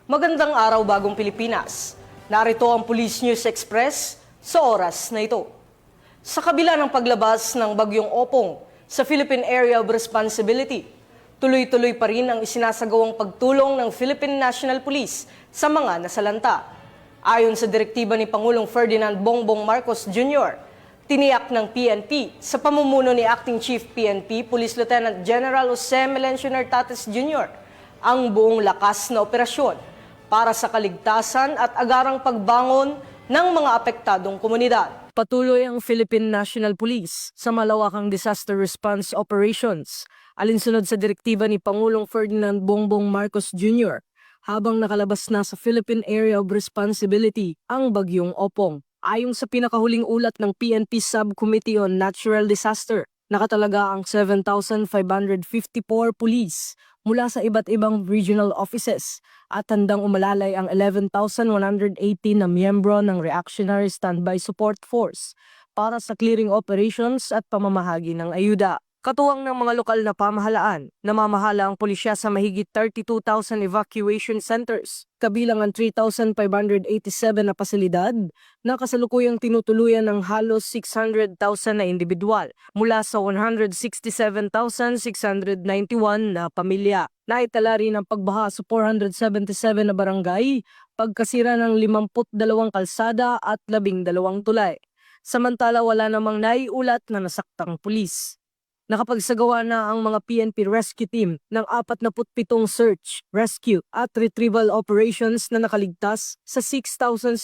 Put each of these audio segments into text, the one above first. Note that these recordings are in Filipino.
Magandang araw bagong Pilipinas. Narito ang Police News Express sa oras na ito. Sa kabila ng paglabas ng bagyong Opong sa Philippine Area of Responsibility, tuloy-tuloy pa rin ang isinasagawang pagtulong ng Philippine National Police sa mga nasalanta. Ayon sa direktiba ni Pangulong Ferdinand Bongbong Marcos Jr., tiniyak ng PNP sa pamumuno ni Acting Chief PNP Police Lieutenant General Jose Melencio Nartates Jr. ang buong lakas na operasyon para sa kaligtasan at agarang pagbangon ng mga apektadong komunidad. Patuloy ang Philippine National Police sa malawakang disaster response operations alinsunod sa direktiba ni Pangulong Ferdinand Bongbong Marcos Jr. habang nakalabas na sa Philippine Area of Responsibility ang bagyong Opong. Ayon sa pinakahuling ulat ng PNP Subcommittee on Natural Disaster, nakatalaga ang 7,554 police mula sa iba't ibang regional offices at handang umalalay ang 11,118 na miyembro ng Reactionary Standby Support Force para sa clearing operations at pamamahagi ng ayuda. Katuwang ng mga lokal na pamahalaan, namamahala ang pulisya sa mahigit 32,000 evacuation centers, kabilang ang 3,587 na pasilidad na kasalukuyang tinutuluyan ng halos 600,000 na individual mula sa 167,691 na pamilya. Naitala rin ang pagbaha sa 477 na barangay, pagkasira ng 52 kalsada at 12 tulay. Samantala wala namang naiulat na nasaktang pulis. Nakapagsagawa na ang mga PNP Rescue Team ng 47 search, rescue at retrieval operations na nakaligtas sa 6,627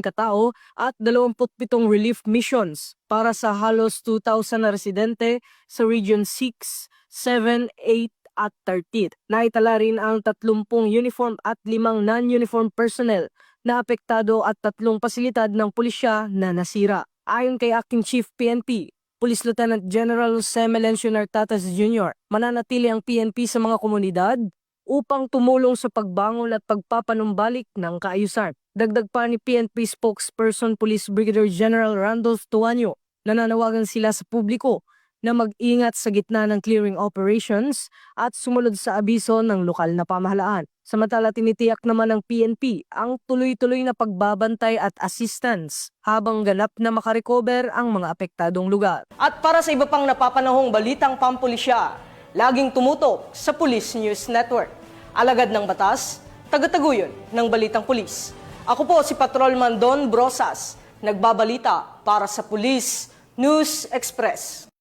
katao at 27 relief missions para sa halos 2,000 na residente sa Region 6, 7, 8 at 13. Naitala rin ang 30 uniform at 5 non-uniform personnel na apektado at 3 pasilidad ng pulisya na nasira. Ayon kay Acting Chief PNP, Police Lieutenant General Jose Melencio Nartates Jr., mananatili ang PNP sa mga komunidad upang tumulong sa pagbangon at pagpapanumbalik ng kaayusan. Dagdag pa ni PNP spokesperson Police Brigadier General Randolph Tuanyo, nananawagan sila sa publiko na mag-ingat sa gitna ng clearing operations at sumunod sa abiso ng lokal na pamahalaan. Samantala tinitiyak naman ng PNP ang tuloy-tuloy na pagbabantay at assistance habang ganap na makarecover ang mga apektadong lugar. At para sa iba pang napapanahong balitang pampulisya, laging tumutok sa Police News Network. Alagad ng batas, tagataguyod ng Balitang Pulis. Ako po si Patrolman Don Brosas, nagbabalita para sa Police News Express.